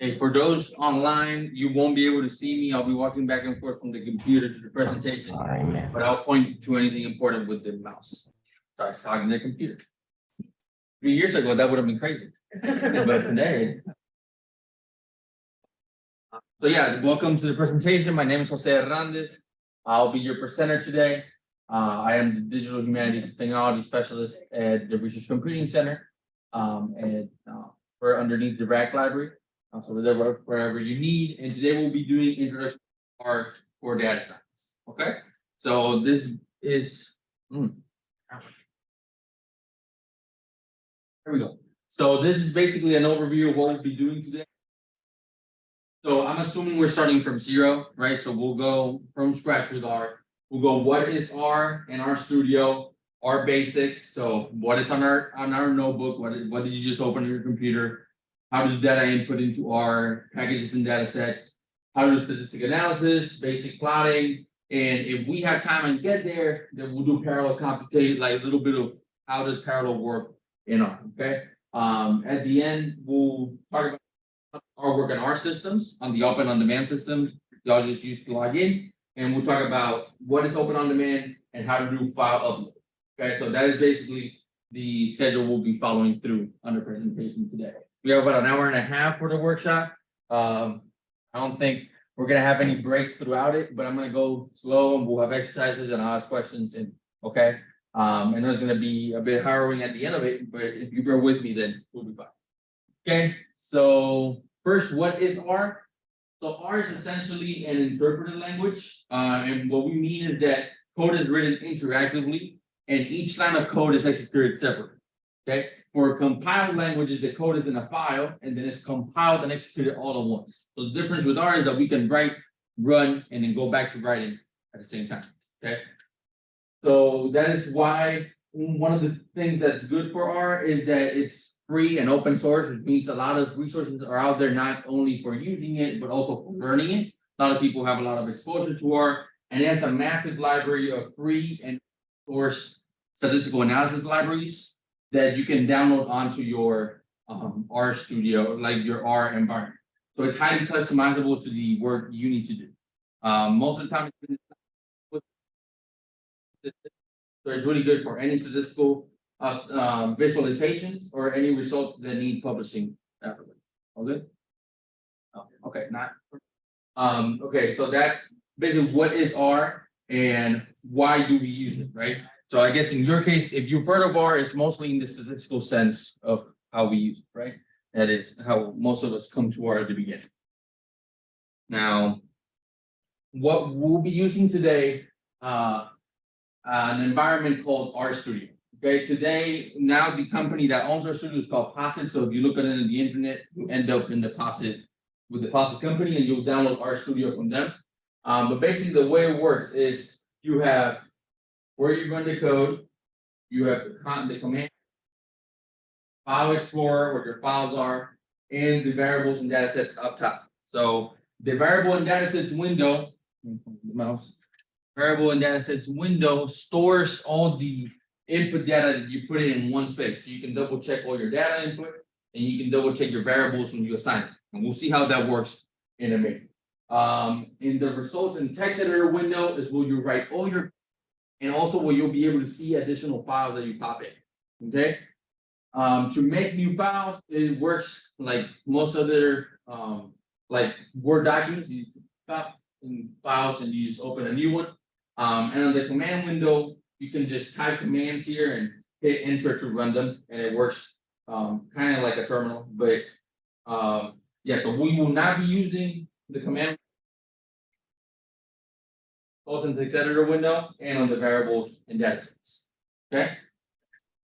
Okay, for those online, you won't be able to see me. I'll be walking back and forth from the computer to the presentation, All right, man. but I'll point to anything important with the mouse. Start talking to the computer. 3 years ago, that would have been crazy, but today it's. So yeah, welcome to the presentation. My name is Jose Hernandez. I'll be your presenter today. I am the Digital Humanities and Technology Specialist at the Research Computing Center, and we're underneath the RAC Library. So we're there wherever you need. And today we'll be doing introduction to R for data science. Okay, so this is. There we go. So this is basically an overview of what we'll be doing today. So I'm assuming we're starting from zero, right? So we'll go from scratch with R. We'll go what is R in R Studio, R basics. So what is on our notebook? What did you just open on your computer? How to do data input into R, packages and data sets, how to do statistical analysis, basic plotting. And if we have time and get there, then we'll do parallel computation, like a little bit of how does parallel work in R, okay? At the end, we'll talk about our work on our systems, on the open on demand systems. Y'all just use to log in. And we'll talk about what is open on demand and how to do file upload. Okay, so that is basically the schedule we'll be following through on the presentation today. We have about an hour and a half for the workshop. I don't think we're gonna have any breaks throughout it, but I'm gonna go slow and we'll have exercises and I'll ask questions and okay. I know it's gonna be a bit harrowing at the end of it, but if you bear with me, then we'll be fine. Okay, so first, what is R? So R is essentially an interpreted language, and what we mean is that code is written interactively, and each line of code is executed separately. Okay, for compiled languages, the code is in a file, and then it's compiled and executed all at once. So the difference with R is that we can write, run, and then go back to writing at the same time. Okay, so that is why one of the things that's good for R is that it's free and open source, which means a lot of resources are out there not only for using it, but also for learning it. A lot of people have a lot of exposure to R, and it has a massive library of free and source statistical analysis libraries that you can download onto your R Studio, like your R environment. So it's highly customizable to the work you need to do. Most of the time, so it's really good for any statistical visualizations or any results that need publishing afterwards. All good? Okay, not. Okay, so that's basically what is R and why do we use it, right? So I guess in your case, if you've heard of R, it's mostly in the statistical sense of how we use it, right? That is how most of us come to R at the beginning. Now, what we'll be using today, an environment called R Studio. Okay, today, now the company that owns our studio is called Posit. So if you look at it on the internet, you end up in the Posit with the Posit company and you'll download our studio from them. But basically the way it works is you have where you run the code, you have the command, file explorer, where your files are, and the variables and data sets up top. So the variable and data sets window, variable and data sets window stores all the input data that you put in one space. So you can double check all your data input and you can double check your variables when you assign it. And we'll see how that works in a minute. In the results and text editor window is where you write all your, and also where you'll be able to see additional files that you pop in. Okay. To make new files, it works like most other like Word documents. You pop in files and you just open a new one. And on the command window, you can just type commands here and hit enter to run them, and it works kind of like a terminal. But yeah, so we will not be using the command syntax editor window and on the variables and data sets. Okay,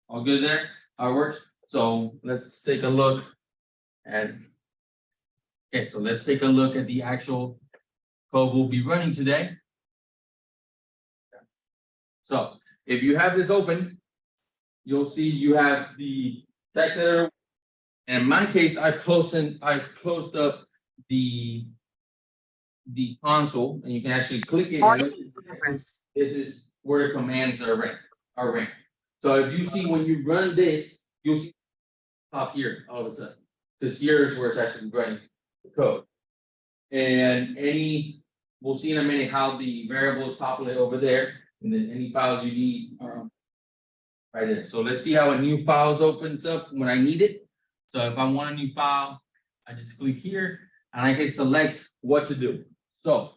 all good there? How it works? So let's take a look at. Okay, so let's take a look at the actual code we'll be running today. So if you have this open, you'll see you have the text editor. In my case, I've closed up the console, and you can actually click it. This is where the commands are ranked. So if you see when you run this, you'll see top here all of a sudden. Because here is where it's actually running code. And we'll see in a minute how the variables populate over there, and then any files you need right there. So let's see how a new files opens up when I need it. So if I want a new file, I just click here and I can select what to do. So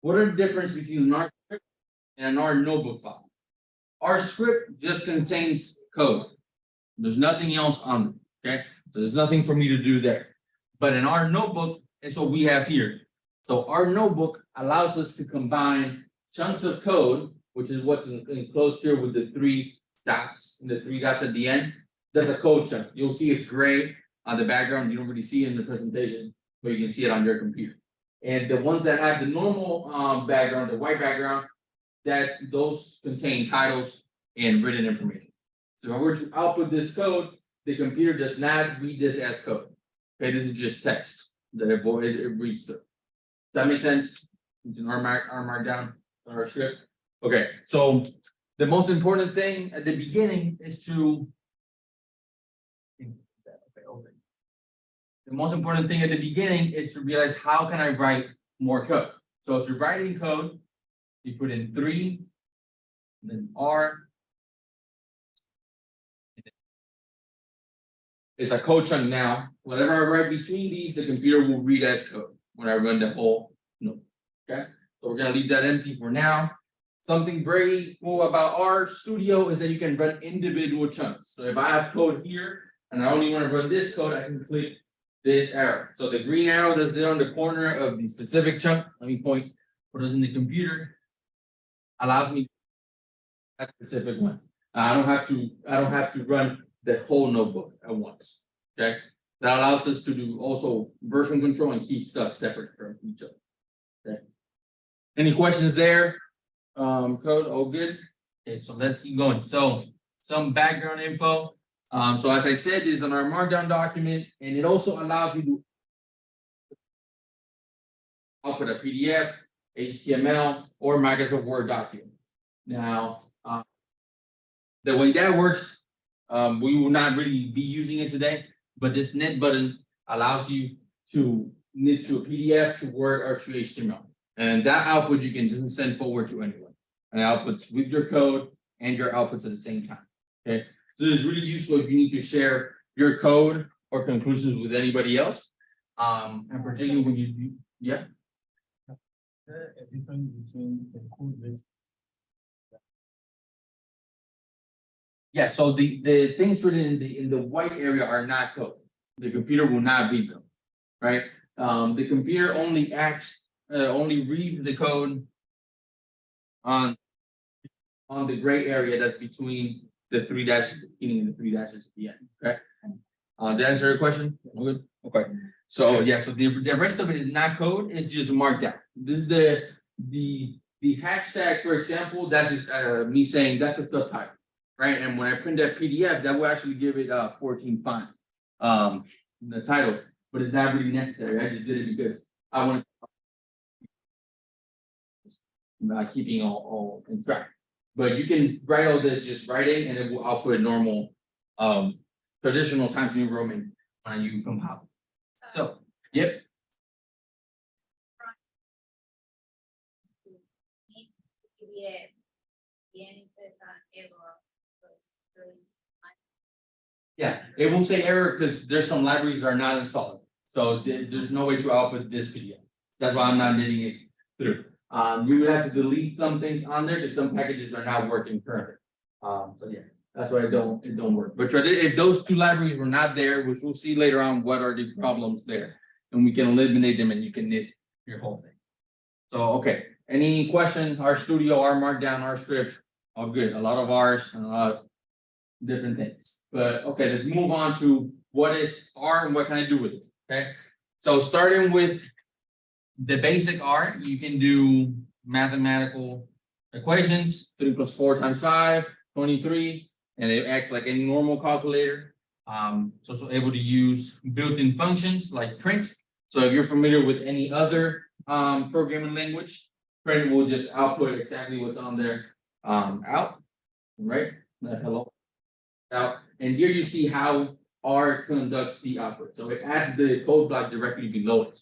what are the difference between an R script and an R notebook file? Our script just contains code. There's nothing else on it, okay? So there's nothing for me to do there. But in our notebook, it's what we have here. So our notebook allows us to combine chunks of code, which is what's enclosed here with the 3 dots, the 3 dots at the end. That's a code chunk. You'll see it's gray on the background. You don't really see it in the presentation, but you can see it on your computer. And the ones that have the normal background, the white background, those contain titles and written information. So if I were to output this code, the computer does not read this as code. Okay, this is just text that it reads through. Does that make sense? Our markdown on our script. Okay, so the most important thing at the beginning is to realize how can I write more code. So if you're writing code, you put in 3, and then R. It's a code chunk now. Whatever I write between these, the computer will read as code when I run the whole node. Okay, so we're gonna leave that empty for now. Something very cool about R Studio is that you can run individual chunks. So if I have code here and I only want to run this code, I can click this arrow. So the green arrow that's there on the corner of the specific chunk, let me point what is in the computer, allows me that specific one. I don't have to run the whole notebook at once. Okay, that allows us to do also version control and keep stuff separate from each other. Okay, any questions there? Code, all good. Okay, so let's keep going. So some background info. So as I said, this is on our markdown document, and it also allows you to output a PDF, HTML, or Microsoft Word document. Now, the way that works, we will not really be using it today, but this knit button allows you to knit to a PDF, to Word, or to HTML. And that output you can just send forward to anyone. And outputs with your code and your outputs at the same time. Okay, so this is really useful if you need to share your code or conclusions with anybody else. And particularly when you do, yeah. Yeah, so the things written in the white area are not code. The computer will not read them, right? The computer only reads the code on the gray area that's between the 3 dashes at the beginning and the 3 dashes at the end. Okay. Did I answer your question? Good. Okay. So yeah, so the rest of it is not code, it's just marked down. This is the hashtags, for example, that's just me saying that's a subtype, right? And when I print that PDF, that will actually give it 14 font the title, but it's not really necessary. I just did it because I want to keeping all in track. But you can write all this just writing, and it will output normal traditional Times New Roman when you compile. So yep. Yeah, it will say error because there's some libraries that are not installed. So there's no way to output this video. That's why I'm not knitting it through. You would have to delete some things on there because some packages are not working currently. So yeah, that's why it don't work. But if those 2 libraries were not there, which we'll see later on what are the problems there, and we can eliminate them and you can knit your whole thing. So okay, any question? R Studio, R Markdown, R Script, all good. A lot of R's and a lot of different things. But okay, let's move on to what is R and what can I do with it. Okay, so starting with the basic R, you can do mathematical equations. 3 + 4 × 5, 23, and it acts like any normal calculator. It's also able to use built-in functions like print. So if you're familiar with any other programming language, print will just output exactly what's on there out, right? Hello, out. And here you see how R conducts the output. So it adds the code block directly below it.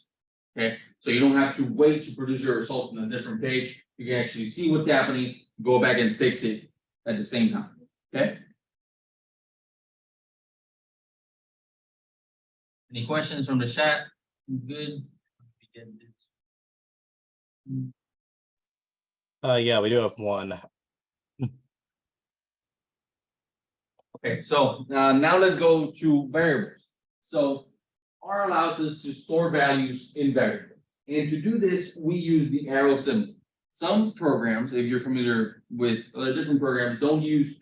Okay, so you don't have to wait to produce your result on a different page. You can actually see what's happening, go back and fix it at the same time. Okay. Any questions from the chat? Good. Yeah, we do have one. Okay, so now let's go to variables. So R allows us to store values in variables. And to do this, we use the arrow symbol. Some programs, if you're familiar with different programs, don't use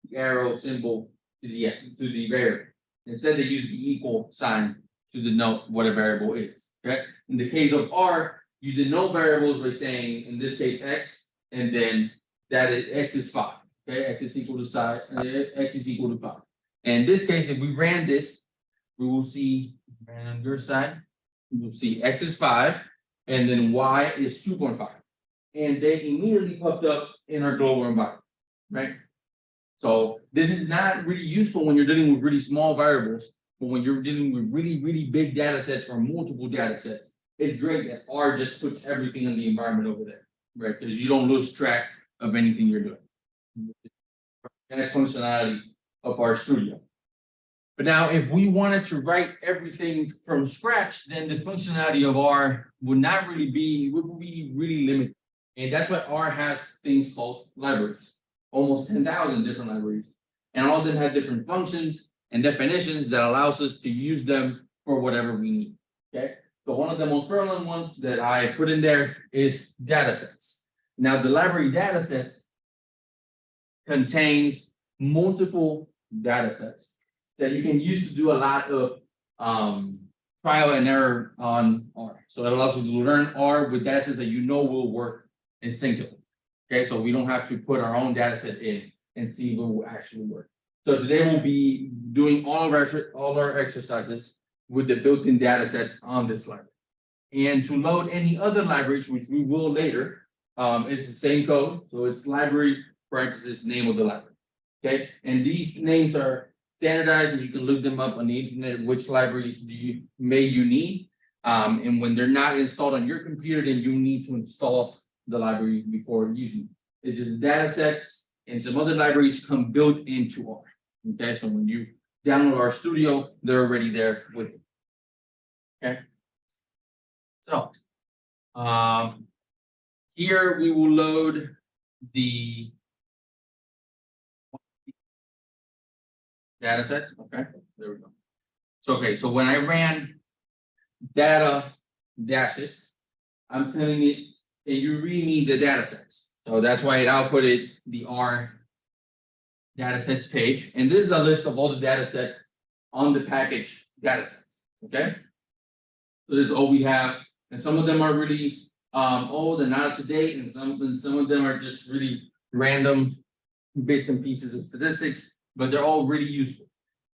the arrow symbol to the variable. Instead, they use the equal sign to denote what a variable is. Okay. In the case of R, you denote variables by saying, in this case, X, and then that is X is 5. Okay, X is equal to X is equal to 5. And in this case, if we ran this, we will see on your side, we will see X is 5, and then Y is 2.5. And they immediately popped up in our global environment, right? So this is not really useful when you're dealing with really small variables, but when you're dealing with really, really big data sets or multiple data sets, it's great that R just puts everything in the environment over there, right? Because you don't lose track of anything you're doing. Nice functionality of our studio. But now, if we wanted to write everything from scratch, then the functionality of R would be really limited. And that's why R has things called libraries, almost 10,000 different libraries. And all of them have different functions and definitions that allows us to use them for whatever we need. Okay. So one of the most prevalent ones that I put in there is datasets. Now the library datasets contains multiple datasets that you can use to do a lot of trial and error on R. So it allows you to learn R with datasets that you know will work instinctively. Okay, so we don't have to put our own dataset in and see if it will actually work. So today we'll be doing all our exercises with the built-in datasets on this library. And to load any other libraries, which we will later, it's the same code. So it's library parenthesis name of the library. Okay, and these names are standardized, and you can look them up on the internet. Which libraries you need, and when they're not installed on your computer, then you need to install the library before using it. It's just datasets and some other libraries come built into R. Okay, so when you download our studio, they're already there with you. Okay, so here we will load the datasets. Okay, there we go. So okay, so when I ran data dashes, I'm telling it that you really need the datasets. So that's why it outputted the R datasets page. And this is a list of all the datasets on the package datasets. Okay, so this is all we have, and some of them are really old and not up to date, and some of them are just really random bits and pieces of statistics, but they're all really useful.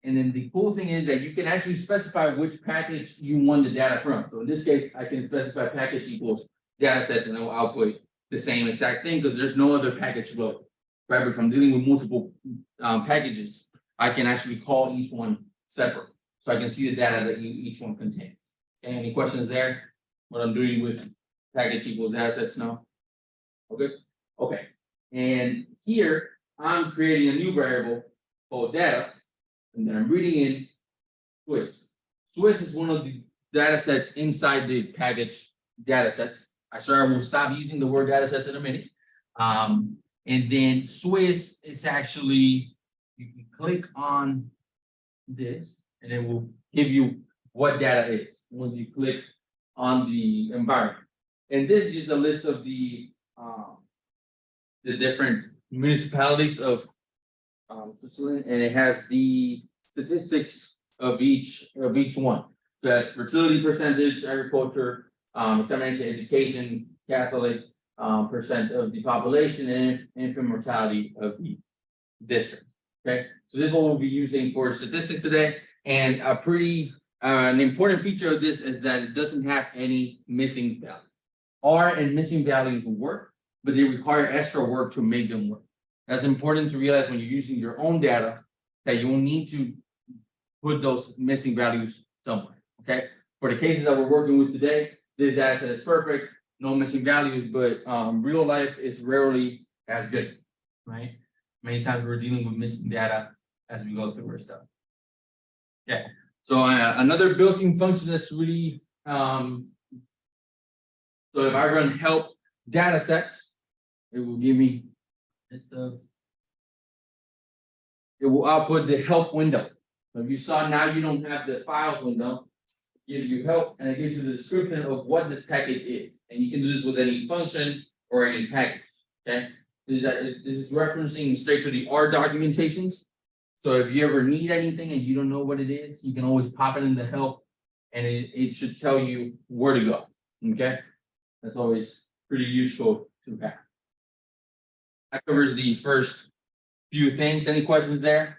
And then the cool thing is that you can actually specify which package you want the data from. So in this case, I can specify package equals datasets, and it will output the same exact thing because there's no other package load. Right? But if I'm dealing with multiple packages, I can actually call each one separate, so I can see the data that each one contains. Okay, any questions there? What I'm doing with package equals datasets now? Okay. Okay. And here I'm creating a new variable called data, and then I'm reading in Swiss. Swiss is one of the datasets inside the package datasets. I will stop using the word datasets in a minute. And then Swiss is actually, you can click on this and it will give you what data is once you click on the environment. And this is just a list of the different municipalities of Switzerland, and it has the statistics of each one. So that's fertility percentage, agriculture, examination, education, Catholic, percent of the population, and infant mortality of the district. Okay, so this one we'll be using for statistics today, and a pretty an important feature of this is that it doesn't have any missing values. R and missing values will work, but they require extra work to make them work. That's important to realize when you're using your own data, that you will need to put those missing values somewhere, okay? For the cases that we're working with today, this data set is perfect, no missing values, but real life is rarely as good, right? Many times we're dealing with missing data as we go through our stuff. Yeah, so another built-in function that's really, so if I run help data sets, it will give me this stuff. It will output the help window. So if you saw now you don't have the files window, it gives you help and it gives you the description of what this package is. And you can do this with any function or any package. Okay. This is referencing straight to the R documentations. So if you ever need anything and you don't know what it is, you can always pop it in the help and it should tell you where to go. Okay. That's always pretty useful to have. That covers the first few things. Any questions there?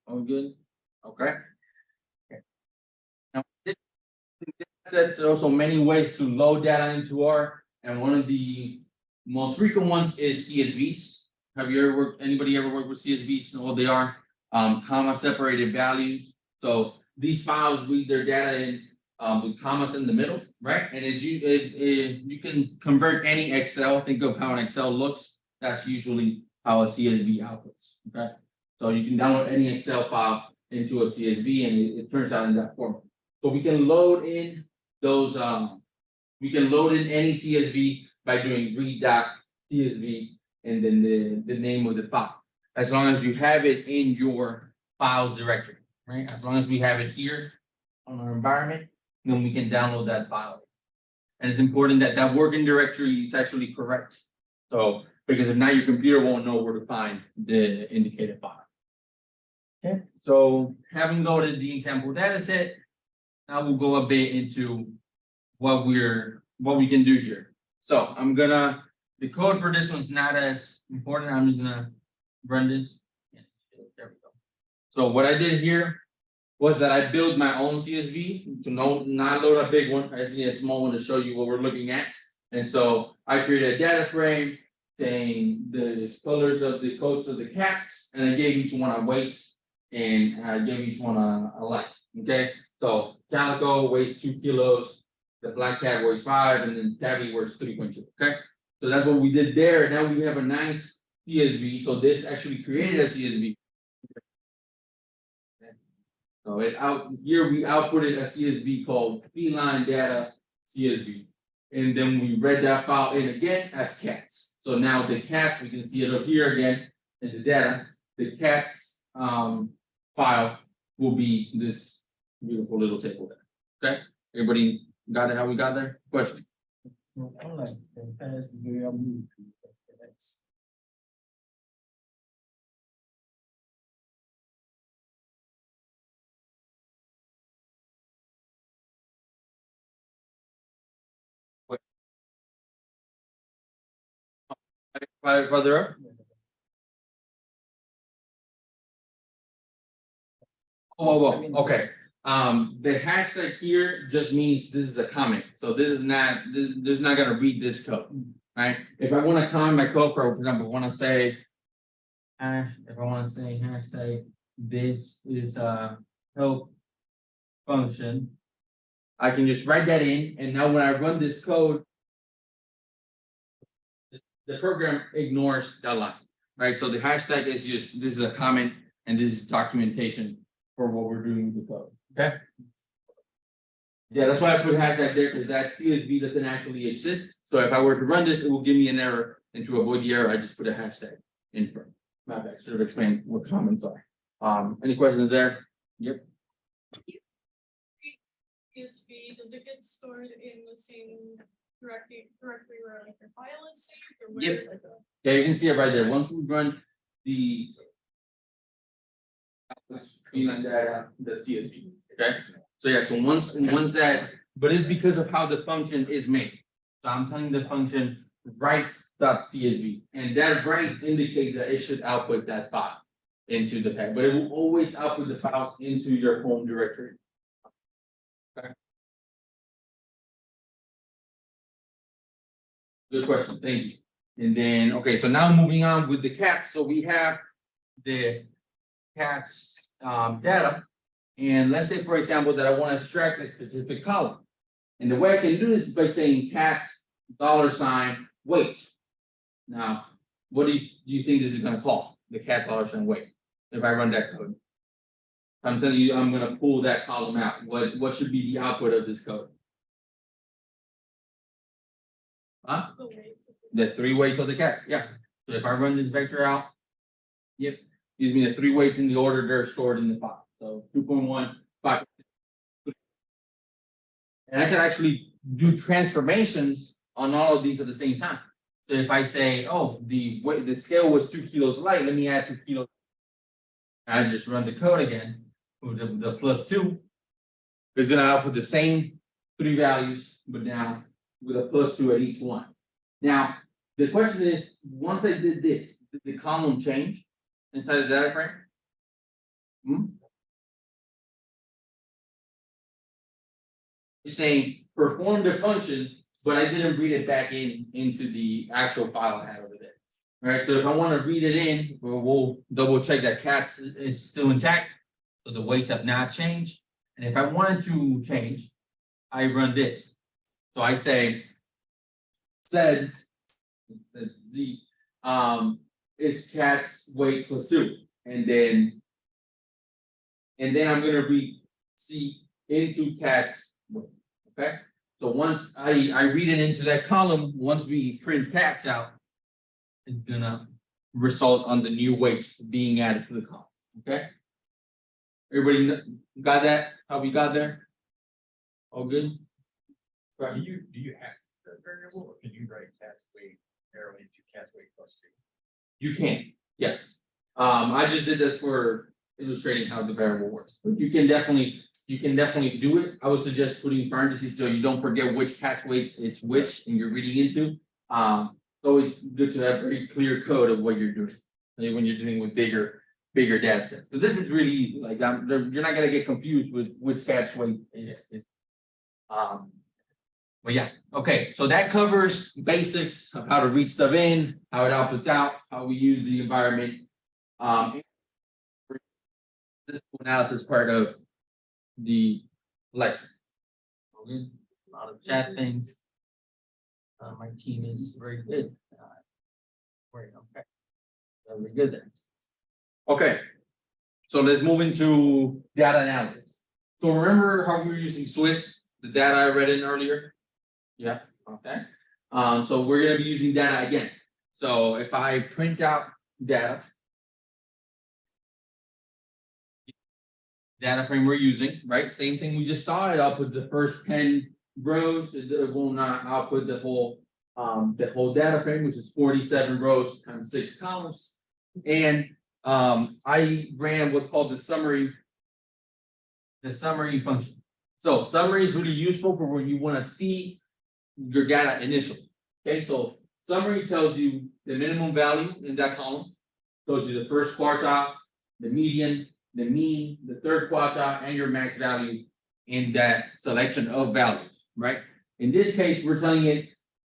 All good? Okay. Now, there's also many ways to load data into R, and one of the most frequent ones is CSVs. Have you ever worked? Anybody ever worked with CSVs? Know what they are? Comma separated values. So these files read their data in with commas in the middle, right? And as you can convert any Excel. Think of how an Excel looks. That's usually how a CSV outputs. Okay, so you can download any Excel file into a CSV, and it turns out in that format. So we can load in those. We can load in any CSV by doing read.csv and then the name of the file. As long as you have it in your files directory, right? As long as we have it here on our environment, then we can download that file. And it's important that that working directory is actually correct. So, because if not, your computer won't know where to find the indicated file. Okay, so having loaded the example data set, now we'll go a bit into what we can do here. So the code for this one's not as important. I'm just gonna run this. Yeah, there we go. So what I did here was that I built my own CSV to not load a big one. I just need a small one to show you what we're looking at. And so I created a data frame saying the colors of the coats of the cats, and I gave each one a weight, and I gave each one a light. Okay, so calico weighs 2 kilos, the black cat weighs 5, and then tabby weighs 3.2. Okay, so that's what we did there. Now we have a nice CSV. So this actually created a CSV. So here we outputted a CSV called feline data CSV, and then we read that file in again as cats. So now the cats, we can see it up here again in the data. The cats file will be this beautiful little table there. Okay, everybody got it? How we got there? Question? Further up? Whoa. Okay. The hashtag here just means this is a comment. So this is not gonna read this code, right? If I want to comment my code, for example, I want to say hashtag, this is a help function, I can just write that in, and now when I run this code, the program ignores that line, right? So the hashtag is just, this is a comment, and this is documentation for what we're doing with the code. Okay. Yeah, that's why I put hashtag there, because that CSV doesn't actually exist. So if I were to run this, it will give me an error, and to avoid the error, I just put a hashtag in front. My bad. Should have explained what comments are. Any questions there? Yep. CSV, does it get stored in the same directory where like your file is saved, or where Yep. does it go? Yeah, you can see it right there. Once we run the feline data, the CSV. Okay. So yeah, so once that, but it's because of how the function is made. So I'm telling the function write.csv, and that write indicates that it should output that file into the pack, but it will always output the files into your home directory. Okay. Good question, thank you. And then, okay, so now moving on with the cats. So we have the cats data, And let's say, for example, that I want to extract a specific column. And the way I can do this is by saying cats $ weight. Now, what do you think this is going to call the cats $ weight? If I run that code, I'm telling you, I'm going to pull that column out. What should be the output of this code? Huh? The weights of the- The 3 weights of the cats. Yeah. So if I run this vector out, yep, gives me the 3 weights in the order they're stored in the file. So 2.1, 5. And I can actually do transformations on all of these at the same time. So if I say, oh, the scale was 2 kilos light, let me add 2 kilos. I just run the code again with the +2. It's gonna output the same 3 values, but now with a +2 at each one. Now, the question is, once I did this, did the column change inside the data frame? Saying perform the function, but I didn't read it back into the actual file I had over there. All right, so if I want to read it in, we'll double check that cats is still intact. So the weights have not changed. And if I wanted to change, I run this. So I say said the Z is cats weight +2. And then I'm gonna read C into cats weight. Okay, so once I read it into that column, once we print cats out, it's gonna result on the new weights being added to the column. Okay, everybody got that? How we got there? All good? Do you have the variable, or can you write cat's weight arrow into cat's weight +2? You can, yes. I just did this for illustrating how the variable works. But you can definitely do it. I would suggest putting parentheses so you don't forget which cat's weight is which and you're reading into. It's always good to have very clear code of what you're doing when you're dealing with bigger data sets. But this is really easy. Like you're not gonna get confused with which cat's weight is. But yeah, okay, so that covers basics of how to read stuff in, how it outputs out, how we use the environment. This analysis part of the lecture. Okay, a lot of chat things. My team is very good. Great, okay. Very good then. Okay, so let's move into data analysis. So remember how we were using Swiss, the data I read in earlier? Yeah, okay. So we're gonna be using data again. So if I print out data frame we're using, right? Same thing we just saw. It outputs the first 10 rows. It will not output the whole data frame, which is 47 rows times 6 columns. And I ran what's called the summary function. So summary is really useful for when you want to see your data initially. Okay, so summary tells you the minimum value in that column, tells you the first quartile, the median, the mean, the third quartile, and your max value in that selection of values, right? In this case, we're telling it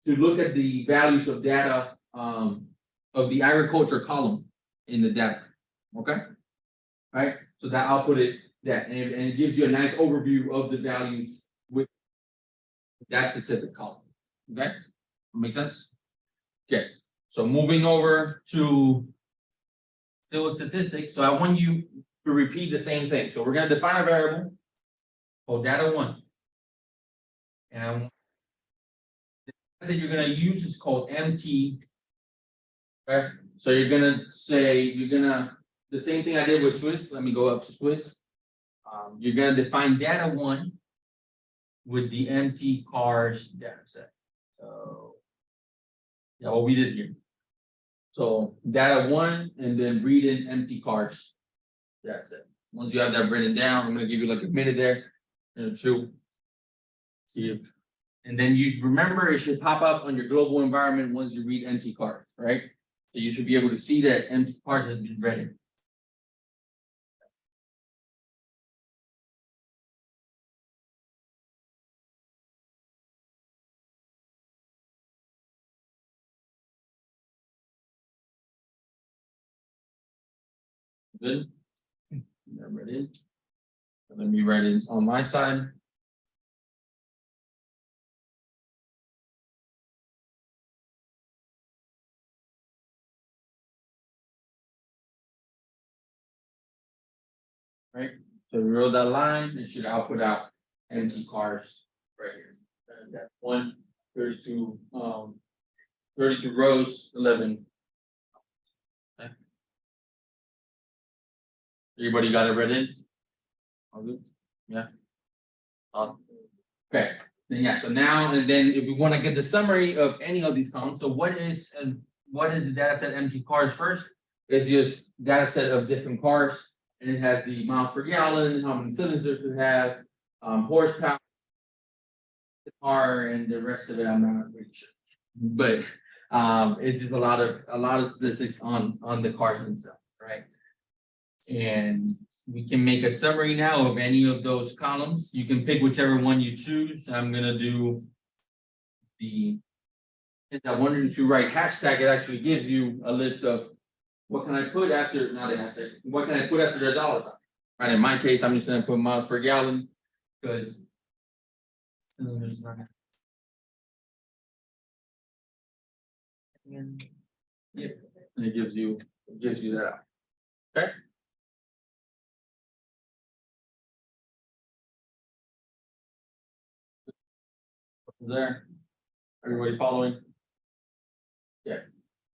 to look at the values of data of the agriculture column in the data, okay? Right, so that outputted that, and it gives you a nice overview of the values with that specific column, okay? Make sense? Okay, so moving over to still statistics. So I want you to repeat the same thing. So we're gonna define a variable called data1. And the method you're gonna use is called MT. Okay, so you're gonna say, the same thing I did with Swiss. Let me go up to Swiss. You're gonna define data1 with the empty cars data set. So yeah, what we did here. So data1 and then read in empty cars. That's it. Once you have that written down, I'm gonna give you like a minute there and 2. See if, and then you remember it should pop up on your global environment once you read empty cars, right? So you should be able to see that empty cars has been read. Good. Read in. Let me write it on my side. Right, so we wrote that line, it should output out empty cars right here. And that 32 rows, 11. Okay. Everybody got it read in? All good? Yeah. Okay, then yeah, so now, and then if we want to get the summary of any of these columns, so what is the data set empty cars first? It's just data set of different cars, and it has the miles per gallon, how many cylinders it has, horsepower, the car, and the rest of it, I'm not really sure. But it's just a lot of statistics on the cars themselves, right? And we can make a summary now of any of those columns. You can pick whichever one you choose. I'm gonna do if I wanted to write hashtag, it actually gives you a list of what can I put after, not a hashtag, what can I put after the dollar sign? Right, in my case, I'm just gonna put miles per gallon, because yeah, and it gives you that. Okay. There, everybody following? Yeah.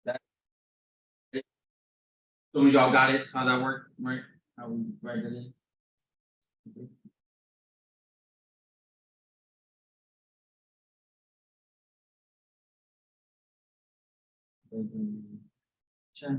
That. Some of y'all got it, how that worked, right? How we write it in. Check.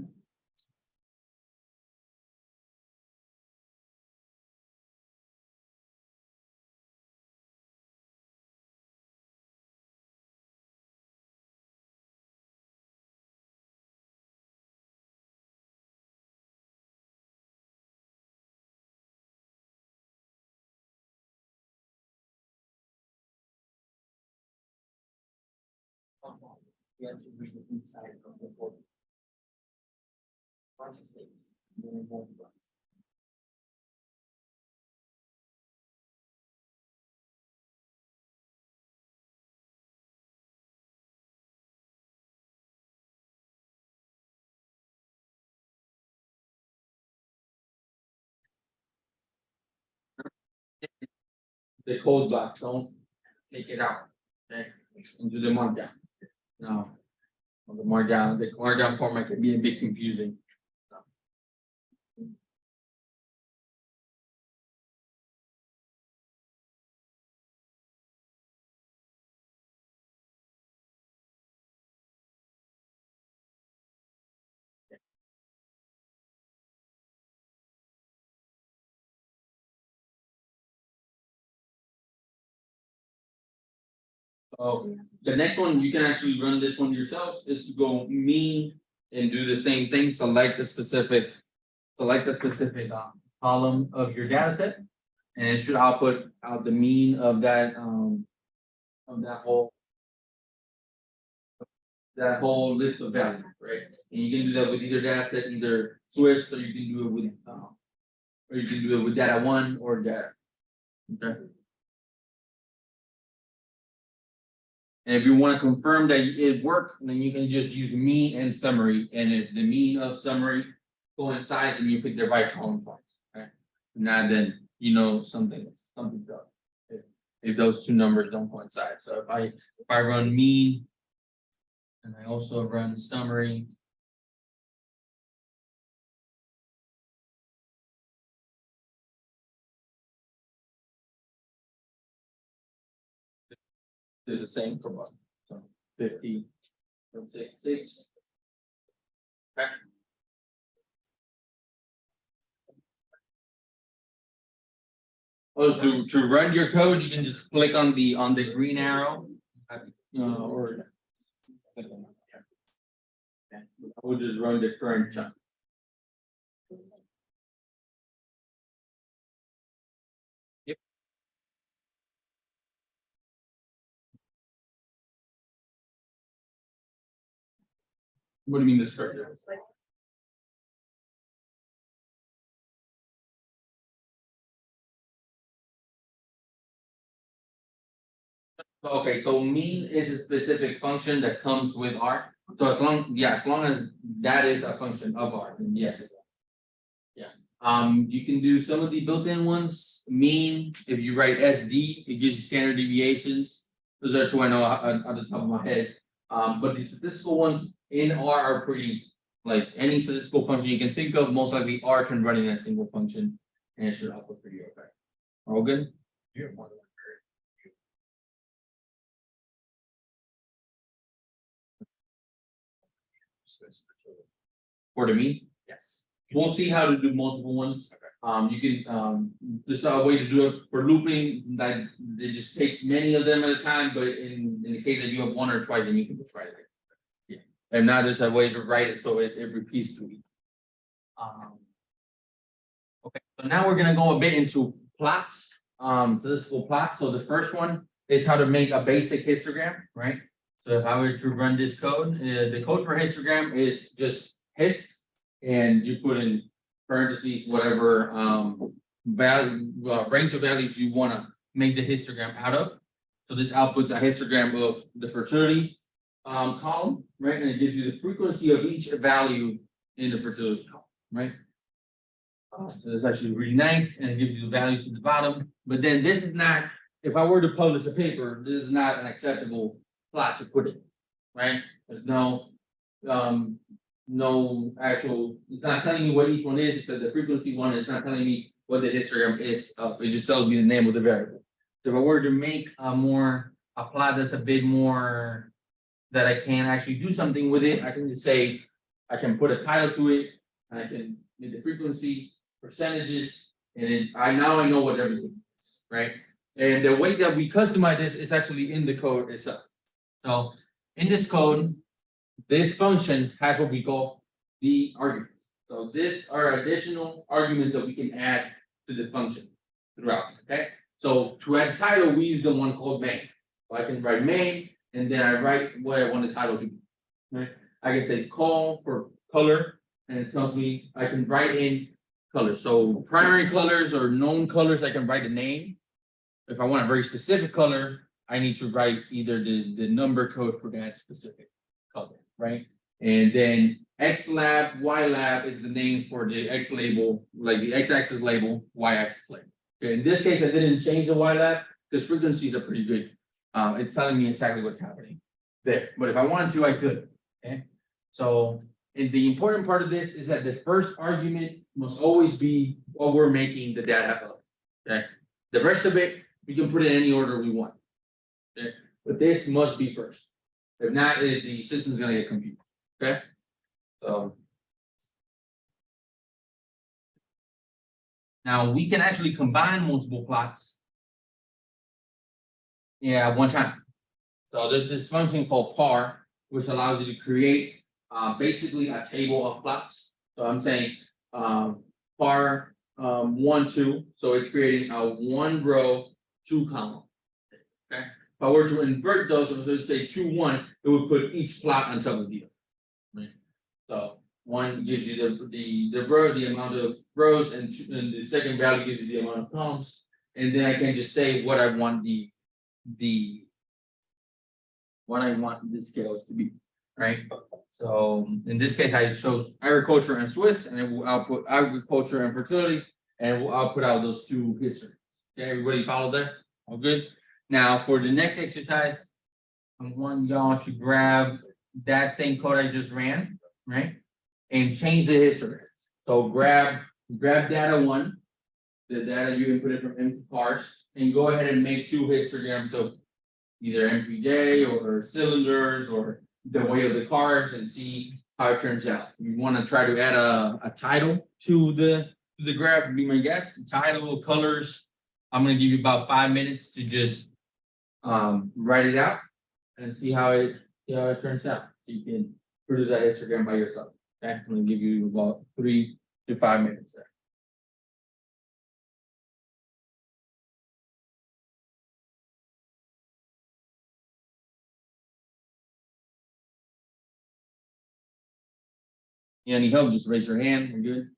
You have to read the inside of the board. Bunch of states, then one box. The code box, don't take it out. Okay, and do the markdown. No. The markdown format can be a bit confusing. Oh, the next one, you can actually run this one yourselves, is to go mean and do the same thing, select a specific column of your data set. And it should output out the mean of that whole list of values, right? And you can do that with either data set, either Swiss, or you can do it with data one or data. Okay. And if you want to confirm that it worked, then you can just use mean and summary. And if the mean of summary coincides, and you pick the right column twice. Okay. Now then you know something's up. If those two numbers don't coincide. So if I run mean and I also run summary. Is the same for what? So 50.66. Okay. Oh, to run your code, you can just click on the green arrow. Or we'll just run the current chunk. Yep. What do you mean the structure? Okay, so mean is a specific function that comes with R. So as long as that is a function of R, then yes. It will. Yeah, you can do some of the built-in ones. Mean, if you write SD, it gives you standard deviations. Those are two I know on the top of my head. But the statistical ones in R are pretty, like any statistical function you can think of, most likely R can run in a single function and it should output pretty okay. All good? You have more than one variable. For the mean? Yes. We'll see how to do multiple ones. You can, there's a way to do it for looping, that it just takes many of them at a time, but in the case that you have one or twice, then you can just write it. Yeah. And now there's a way to write it so it repeats to each. Okay, so now we're gonna go a bit into plots, statistical plots. So the first one is how to make a basic histogram, right? So if I were to run this code, the code for histogram is just hist, and you put in parentheses whatever value range of values you want to make the histogram out of. So this outputs a histogram of the fertility column, right? And it gives you the frequency of each value in the fertility column, right? So it's actually really nice, and it gives you the values at the bottom. But then this is not, if I were to publish a paper, this is not an acceptable plot to put in, right? There's no actual, it's not telling me what each one is, because the frequency one is not telling me what the histogram is of, it just tells me the name of the variable. So if I were to make a plot that's a bit more, that I can actually do something with it, I can just say, I can put a title to it, and I can get the frequency, percentages, and I know what everything is, right? And the way that we customize this is actually in the code itself. So in this code, this function has what we call the arguments. So these are additional arguments that we can add to the function throughout. Okay. So to add title, we use the one called main. So I can write main, and then I write what I want the title to be. Right. I can say call for color, and it tells me I can write in colors. So primary colors or known colors, I can write a name. If I want a very specific color, I need to write either the number code for that specific color, right? And then X lab, Y lab is the names for the X label, like the X axis label, Y axis label. Okay, in this case, I didn't change the Y lab because frequencies are pretty good. It's telling me exactly what's happening there. But if I wanted to, I could. Okay. So the important part of this is that the first argument must always be what we're making the data of. Okay. The rest of it, we can put it in any order we want. Okay. But this must be first. If not, the system's gonna get confused. Okay. So now we can actually combine multiple plots. Yeah, one time. So there's this function called par, which allows you to create basically a table of plots. So I'm saying par 1, 2. So it's creating a 1 row, 2 column. Okay. If I were to invert those, so let's say 2, 1, it would put each plot on top of the other. Right. So 1 gives you the amount of rows, and the second value gives you the amount of columns. And then I can just say what I want the scales to be, right? So in this case, I chose agriculture and Swiss, and it will output agriculture and fertility, and it will output out those two histories. Okay, everybody follow there? All good? Now for the next exercise, I want y'all to grab that same code I just ran, right? And change the history. So grab data 1, the data you inputted from empty parse, and go ahead and make 2 histograms of either MPJ or cylinders or the weight of the cars, and see how it turns out. You want to try to add a title to the graph. Be my guest. Title, colors. I'm going to give you about 5 minutes to just write it out and see how it turns out. You can produce that histogram by yourself. Okay? I'm going to give you about 3 to 5 minutes there. You need help? Just raise your hand. We're good.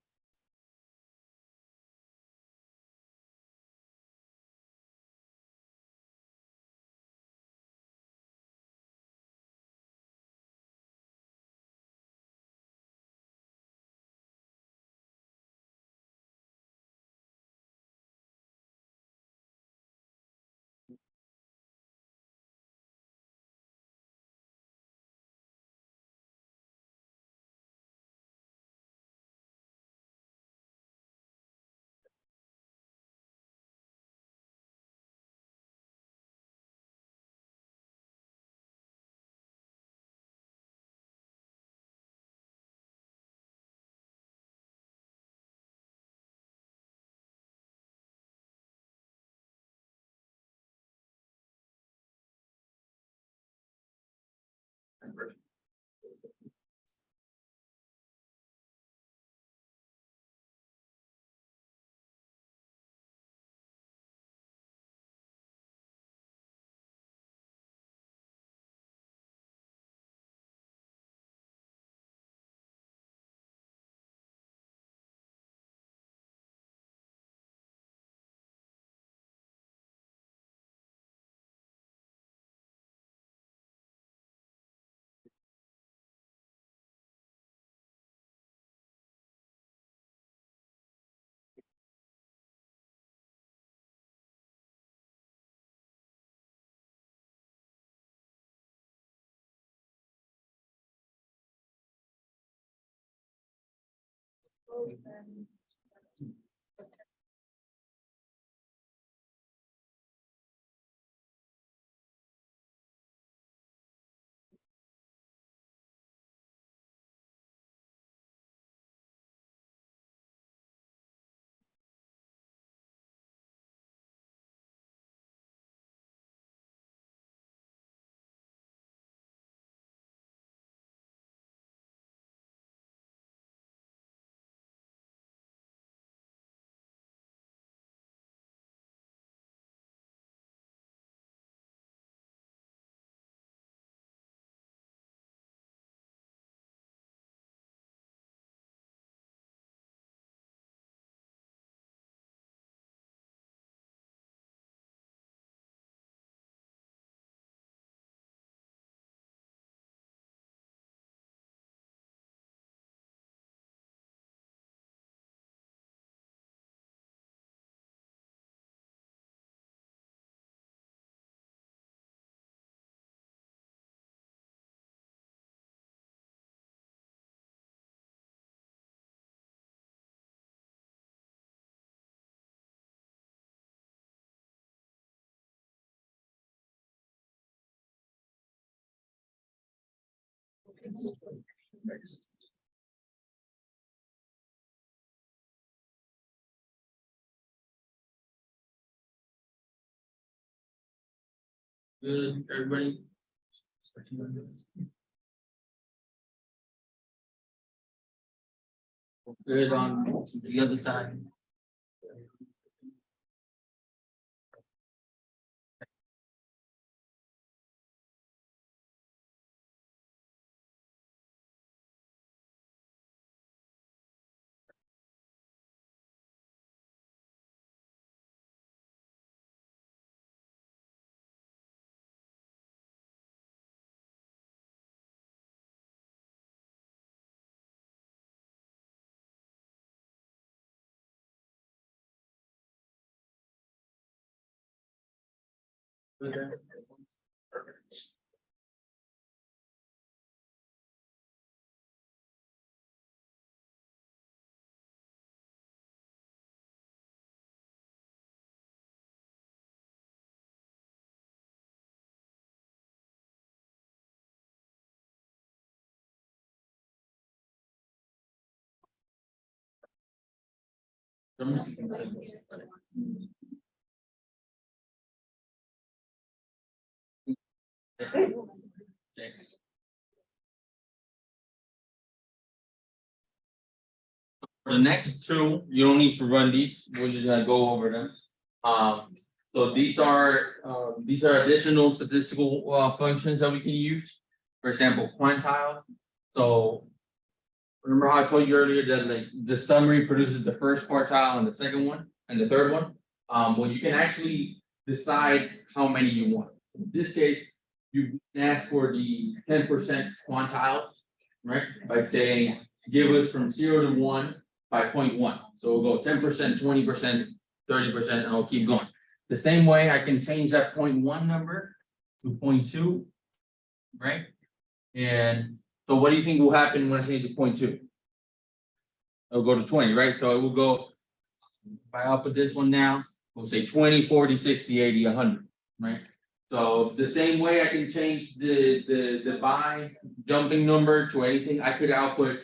first. Good, everybody? Good on the other side. Okay. Let me see. Okay. For the next two, you don't need to run these, we're just gonna go over them. So these are additional statistical functions that we can use. For example, quantile. So remember how I told you earlier that like the summary produces the first quartile and the second one and the third one? Well, you can actually decide how many you want. In this case, you can ask for the 10% quantile, right? By saying, give us from 0 to 1 by 0.1. So we'll go 10%, 20%, 30%, and I'll keep going. The same way I can change that 0.1 number to 0.2, right? And so what do you think will happen when I change to 0.2? It'll go to 20, right? So it will go, if I output this one now, we'll say 20, 40, 60, 80, 100, right? So the same way I can change the by jumping number to anything, I could output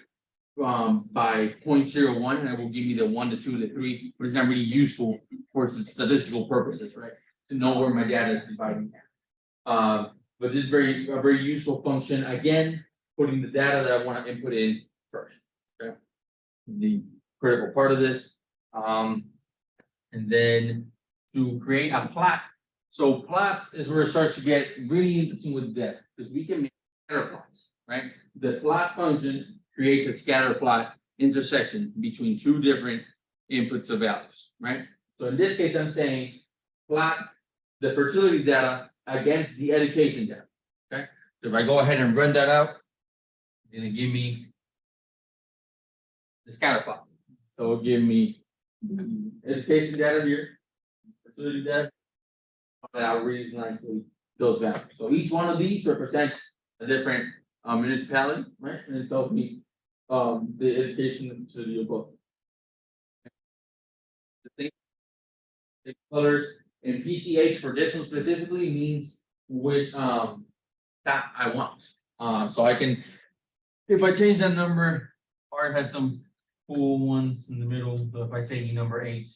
by 0.01, and it will give me the 1 to 2 to 3, but it's not really useful for statistical purposes, right? To know where my data is dividing. But But this is a very useful function, again, putting the data that I want to input in first, okay? The critical part of this, and then to create a plot. So plots is where it starts to get really interesting with data, because we can make scatter plots, right? The plot function creates a scatter plot intersection between two different inputs of values, right? So in this case, I'm saying plot the fertility data against the education data, okay? So if I go ahead and run that out, it's gonna give me the scatter plot. So it'll give me the education data here, fertility data, and I'll read nicely those values. So each one of these represents a different municipality, right? And it tells me the education to the above. The same colors and PCH for this one specifically means which that I want. So I can, if I change that number, or it has some cool ones in the middle, but if I say number 8,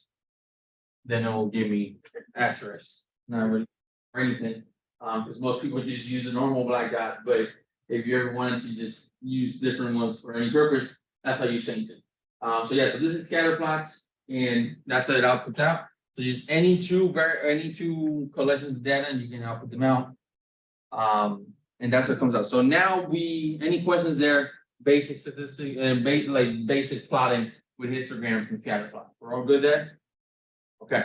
then it will give me asterisk. Not really or anything. Because most people just use a normal black dot, but if you ever wanted to just use different ones for any purpose, that's how you change it. So yeah, so this is scatter plots, and that's how it outputs out. So just any two collections of data, and you can output them out. And that's what comes out. So now any questions there? Basic statistics and basic plotting with histograms and scatter plots. We're all good there? Okay.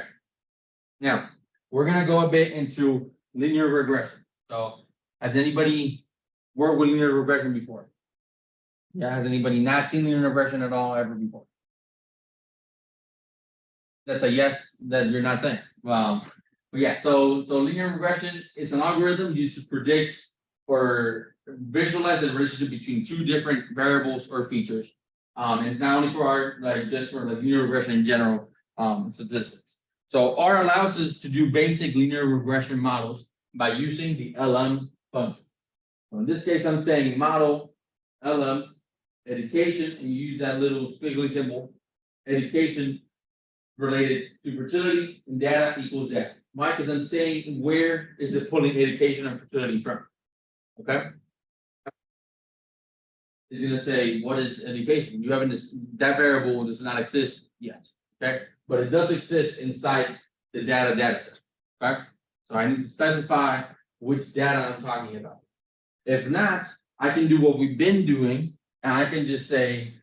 Now we're gonna go a bit into linear regression. So has anybody worked with linear regression before? Yeah, has anybody not seen linear regression at all ever before? That's a yes that you're not saying. But yeah, so linear regression is an algorithm used to predict or visualize the relationship between two different variables or features. And it's not only for R, just for linear regression in general, statistics. So R allows us to do basic linear regression models by using the LM function. So in this case, I'm saying model LM education, and you use that little squiggly symbol, education related to fertility and data equals that. Why? Because I'm saying where is it pulling education and fertility from? Okay. It's gonna say what is education? You haven't that variable does not exist yet. Okay, but it does exist inside the data set. Okay, so I need to specify which data I'm talking about. If not, I can do what we've been doing, and I can just say,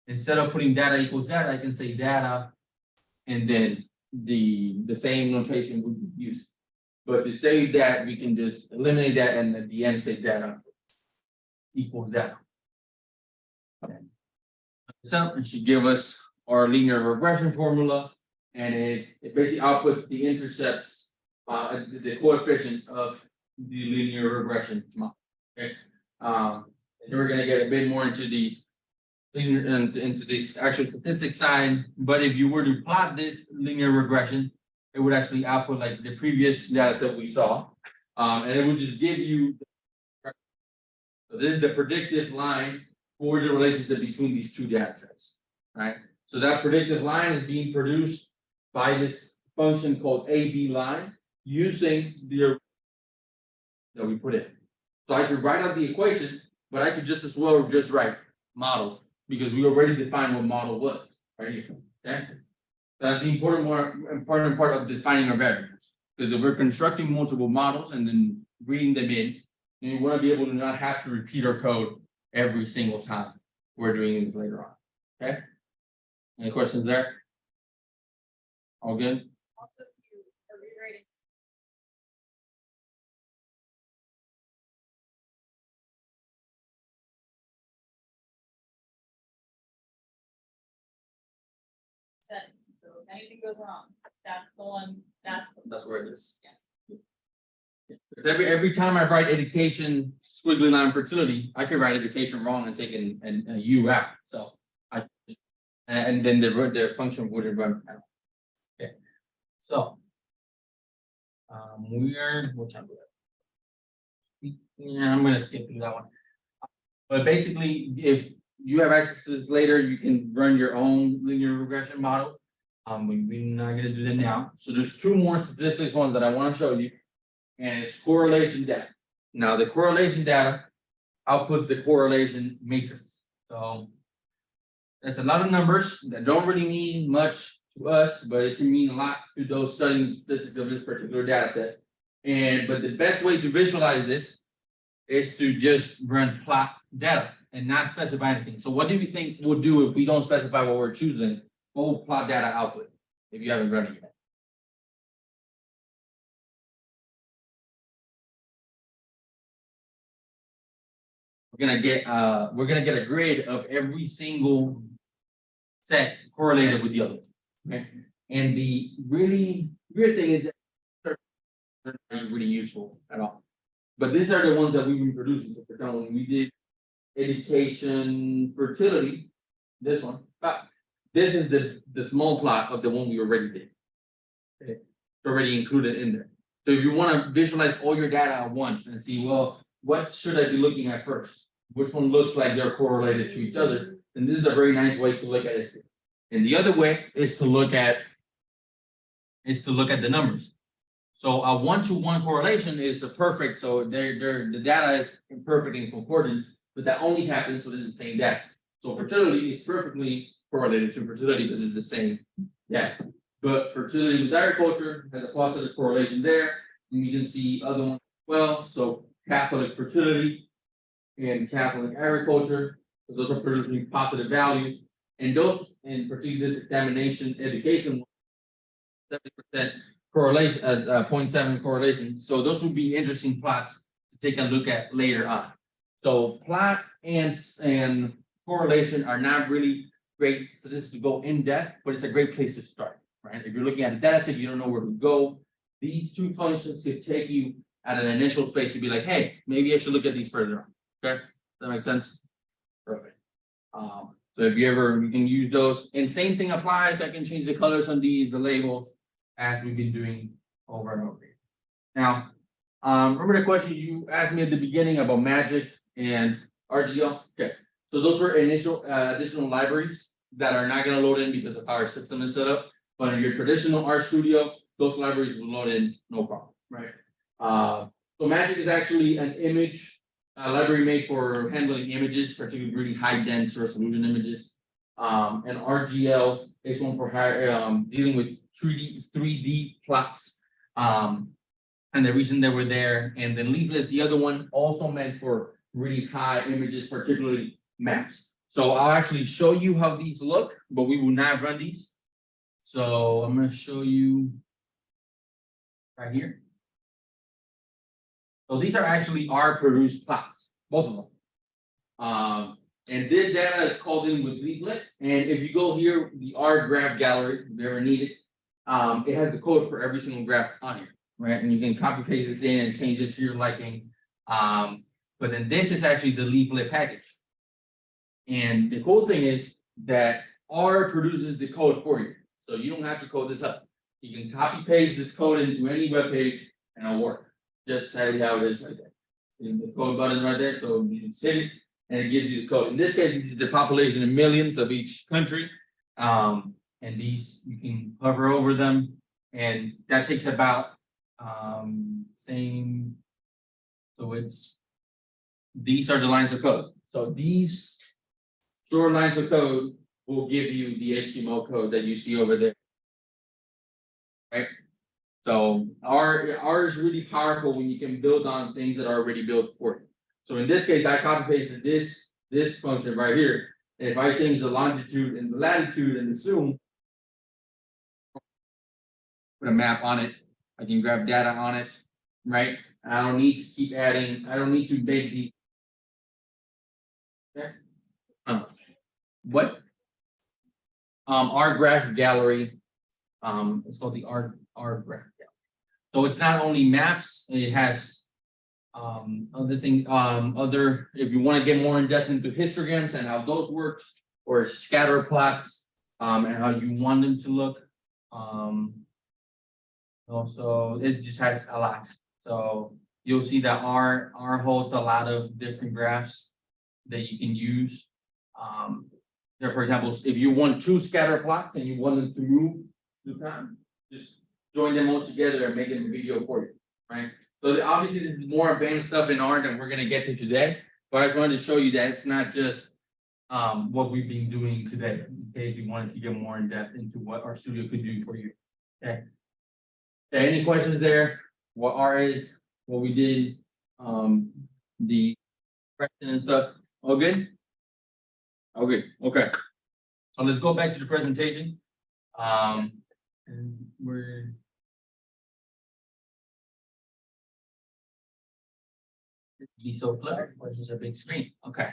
instead of putting data equals data, I can say data, and then the same notation would be used. But to save that, we can just eliminate that, and at the end say data equals data. Okay. So it should give us our linear regression formula, and it basically outputs the intercepts, the coefficient of the linear regression model. Okay, and we're going to get a bit more into this actual statistics side. But if you were to plot this linear regression, it would actually output like the previous data set we saw, and it would just give you. So this is the predictive line for the relationship between these two data sets, right? So that predictive line is being produced by this function called AB line using the that we put in. So I could write out the equation, but I could just as well just write model because we already defined what model was right here. Okay, so that's the important part of defining our variables. Because if we're constructing multiple models and then reading them in, then we want to be able to not have to repeat our code every single time we're doing this later on. Okay. Any questions there? All good? Also, you are rewriting. Setting, so if anything goes wrong, that's the one, That's where it is. Because every time I write education squiggly line fertility, I could write education wrong and take a U out. So and then the function wouldn't run. Okay. So what time? Yeah, I'm gonna skip through that one. But basically, if you have access to this later, you can run your own linear regression model. We're not gonna do that now. So there's two more statistics ones that I want to show you, and it's correlation depth. Now the correlation data outputs the correlation matrix. So that's a lot of numbers that don't really mean much to us, but it can mean a lot to those studying statistics of this particular data set. But the best way to visualize this is to just run plot data and not specify anything. So what do we think we'll do if we don't specify what we're choosing? What will plot data output if you haven't run it yet? We're gonna get a grid of every single set correlated with the other. Okay. And the really weird thing is that they're not really useful at all. But these are the ones that we've been producing. So for example, when we did education fertility, this one, this is the small plot of the one we already did. Okay. It's already included in there. So if you want to visualize all your data at once and see, well, what should I be looking at first? Which one looks like they're correlated to each other? And this is a very nice way to look at it. And the other way is to look at the numbers. So a 1-to-1 correlation is a perfect. So the data is perfect in concordance, but that only happens when it's the same data. So fertility is perfectly correlated to fertility because it's the same data. But fertility with agriculture has a positive correlation there, and you can see other ones as well. So Catholic fertility and Catholic agriculture, so those are producing positive values, and those, in particular this examination education, 70% correlation as 0.7 correlation. So those would be interesting plots to take a look at later on. So plot and correlation are not really great statistics to go in depth, but it's a great place to start, right? If you're looking at a data set, you don't know where to go. These two functions could take you at an initial space to be like, hey, maybe I should look at these further on. Okay, does that make sense? Perfect. So if you can use those, and same thing applies. I can change the colors on these, the labels, as we've been doing over and over again. Now, remember the question you asked me at the beginning about magic and RGL? Okay, so those were initial additional libraries that are not going to load in because of how our system is set up. But in your traditional RStudio, those libraries will load in no problem, right? So magic is actually an image library made for handling images, particularly really high dense resolution images. And RGL is one for dealing with 3D plots. And the reason they were there, and then Leaflet is the other one, also meant for really high images, particularly maps. So I'll actually show you how these look, but we will not run these. So I'm going to show you right here. So these are actually R produced plots, both of them. And this data is called in with Leaflet. And if you go here, the R graph gallery, if you ever need it, it has the code for every single graph on here, right? And you can copy paste this in and change it to your liking. But then this is actually the Leaflet package. And the cool thing is that R produces the code for you. So you don't have to code this up. You can copy paste this code into any web page and it'll work. Just exactly how it is right there. The code button right there. So you can hit it and it gives you the code. In this case, it's the population in millions of each country. And these, you can hover over them. And that takes about same. So these are the lines of code. So these short lines of code will give you the HTML code that you see over there. Right? So R is really powerful when you can build on things that are already built for you. So in this case, I copy pasted this function right here. And if I change the longitude and the latitude and the zoom, put a map on it, I can grab data on it, right? I don't need to keep adding, I don't need to make the what R graph gallery, it's called the R graph gallery. So it's not only maps, it has other things, if you want to get more in depth into histograms and how those work, or scatter plots and how you want them to look. Also, it just has a lot. So you'll see that R holds a lot of different graphs that you can use. There, for example, if you want 2 scatter plots and you want them to move through time, just join them all together and make it a video for you, right? Obviously, this is more advanced stuff in R than we're gonna get to today, but I just wanted to show you that it's not just. What we've been doing today, in case you wanted to get more in depth into what our studio could do for you. Okay. Any questions there? What R is, what we did, the question and stuff, all good? Okay, okay. So let's go back to the presentation. And we're. Be so clever, or is this a big screen? Okay.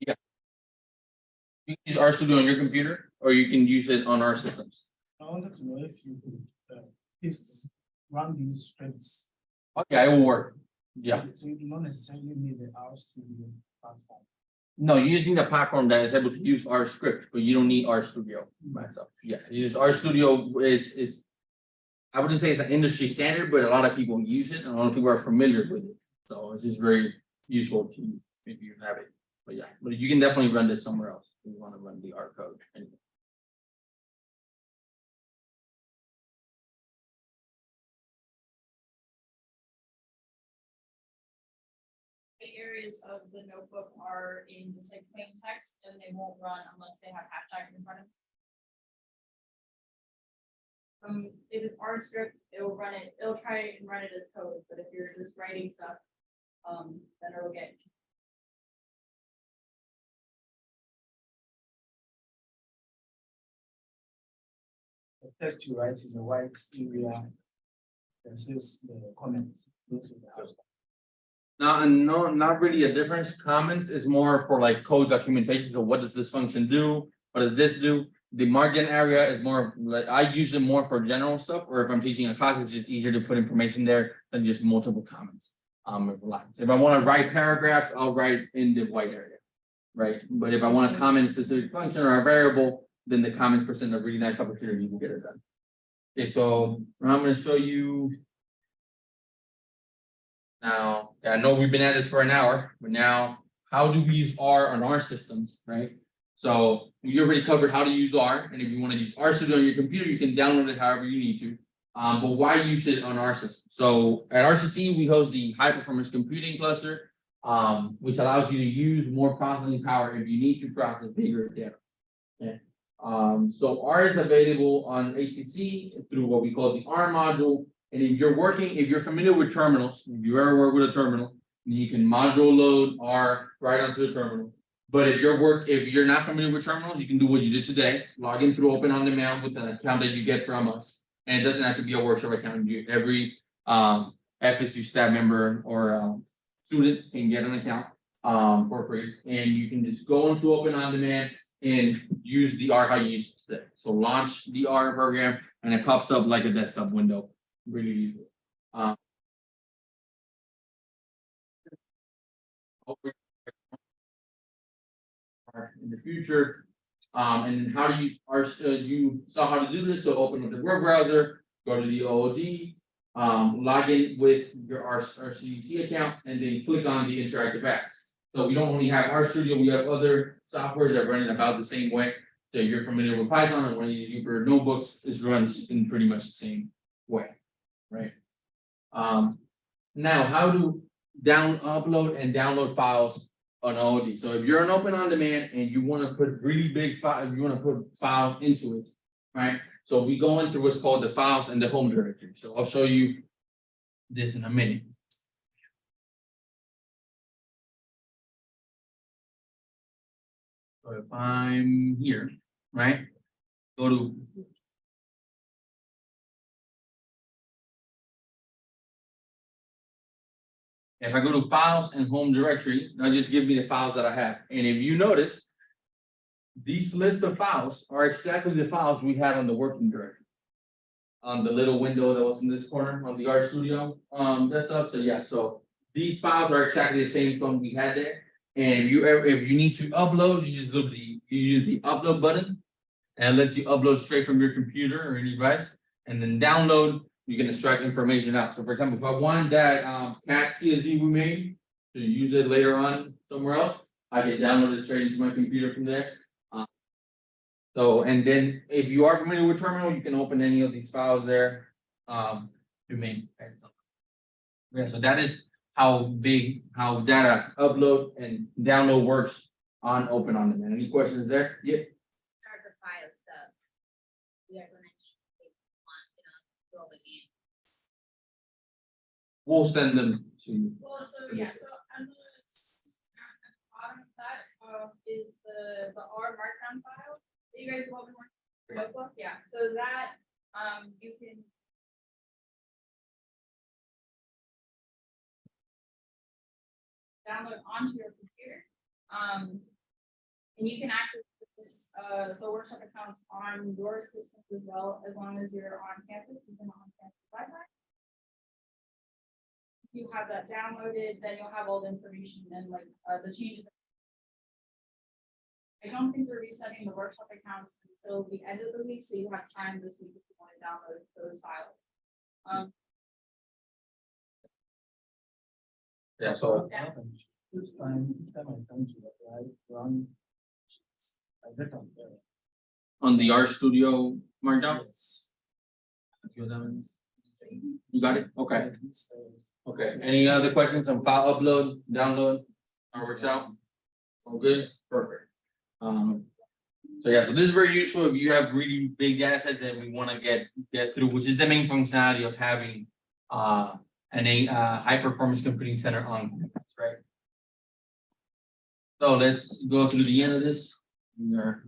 Yeah. You can use RStudio on your computer, or you can use it on our systems. I wanted to know if you could just run these scripts. Okay, it will work. Yeah. So you do not necessarily need the RStudio platform. No, you're using the platform that is able to use our script, but you don't need RStudio myself. Yeah, you use RStudio is. I wouldn't say it's an industry standard, but a lot of people use it and a lot of people are familiar with it. So it's just very useful to you if you have it. But yeah, but you can definitely run this somewhere else if you want to run the R code. The areas of the notebook are in just like plain text and they won't run unless they have hashtags in front of them. If it's R script, it'll run it, it'll try and run it as code, but if you're just writing stuff, then it'll get. The text you write in the white area. This is the comments. Those are the hashtags. No, not really a difference. Comments is more for like code documentation. So what does this function do? What does this do? The margin area is more like I use it more for general stuff, or if I'm teaching a class, it's just easier to put information there than just multiple comments. Lines. If I want to write paragraphs, I'll write in the white area, right? But if I want to comment a specific function or a variable, then the comments present a really nice opportunity to get it done. Okay, so I'm going to show you. Now, I know we've been at this for an hour, but now how do we use R on our systems, right? So we already covered how to use R, and if you want to use RStudio on your computer, you can download it however you need to. But why use it on our system? So at RCC, we host the high performance computing cluster, which allows you to use more processing power if you need to process bigger data. Okay. So R is available on HPC through what we call the R module. And if you're familiar with terminals, if you ever work with a terminal, you can module load R right onto the terminal. But if you're not familiar with terminals, you can do what you did today, log in through Open On Demand with an account that you get from us. And it doesn't have to be a workshop account. Every FSU staff member or student can get an account for free. And you can just go into Open On Demand and use the R how you used to today. So launch the R program and it pops up like a desktop window. Really easy. In the future, and how to use R. You saw how to do this. So open up the web browser, go to the OOD, log in with your RCC account, and then click on the interactive apps. So we don't only have RStudio, we have other softwares that run in about the same way. So you're familiar with Python, and when you use your notebooks, it runs in pretty much the same way. Right. Now, how to upload and download files on OOD. So if you're an Open On Demand and you want to put really big files, you want to put files into it, right? So we go into what's called the files and the home directory. So I'll show you this in a minute. So if I'm here, right? Go to if I go to files and home directory, that'll just give me the files that I have. And if you notice, these list of files are exactly the files we had on the working directory. On the little window that was in this corner on the RStudio desktop. So yeah, so these files are exactly the same one we had there. And if you need to upload, you just use the upload button, and it lets you upload straight from your computer or any device, and then download. You can extract information out. So for example, if I want that cat CSV we made to use it later on somewhere else, I can download it straight into my computer from there. So, and then if you are familiar with terminal, you can open any of these files there, to make. Yeah, so that is how data upload and download works on Open On Demand. Any questions there? Yeah. Start the file stuff. We are gonna need, go again. We'll send them to you. Well, so yeah, so on the bottom of that, is the R markdown file, that you guys have all been working with notebook, yeah, so that, you can. Download onto your computer, and you can access this, the workshop accounts on your systems as well, as long as you're on campus using on-campus Wi-Fi. You have that downloaded, then you'll have all the information and like, the changes. I don't think we're resetting the workshop accounts until the end of the week, so you have time this week if you want to download those files. Yeah, so Yeah. Each time I come to the right, run. I get on there. on the R Studio Markdown, Yes. you got it? Okay, It's, okay. Any other questions on file upload, download? Or works out? All good, perfect. So yeah, so this is very useful if you have really big data sets that we want to get through, which is the main functionality of having high performance computing center on campus, right? So let's go to the end of this. We are.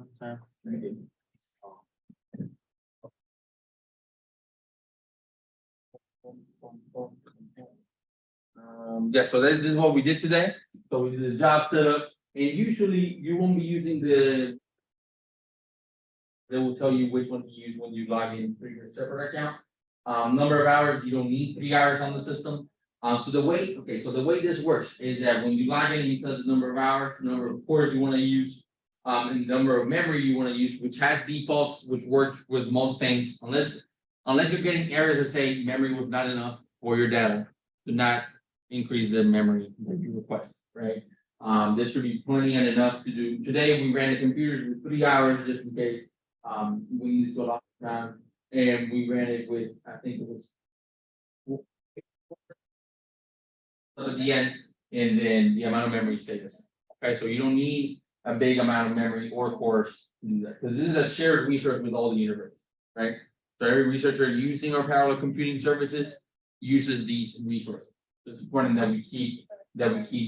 Yeah, so this is what we did today. So we did the job setup, and usually you won't be using the. They will tell you which one to use when you log in for your separate account. Number of hours, you don't need 3 hours on the system. So the way this works is that when you log in, it tells the number of hours, the number of cores you want to use, and the number of memory you want to use, which has defaults, which work with most things, unless you're getting errors that say memory was not enough for your data, do not increase the memory that you request, right? This should be plenty and enough to do. Today, we ran the computers with 3 hours just in case, we needed to allow time, and we ran it with, I think it was. At the end, and then the amount of memory stays the same. Okay, so you don't need a big amount of memory or cores to do that, because this is a shared resource with all the universities, right? So every researcher using our parallel computing services uses these resources. So it's important that we keep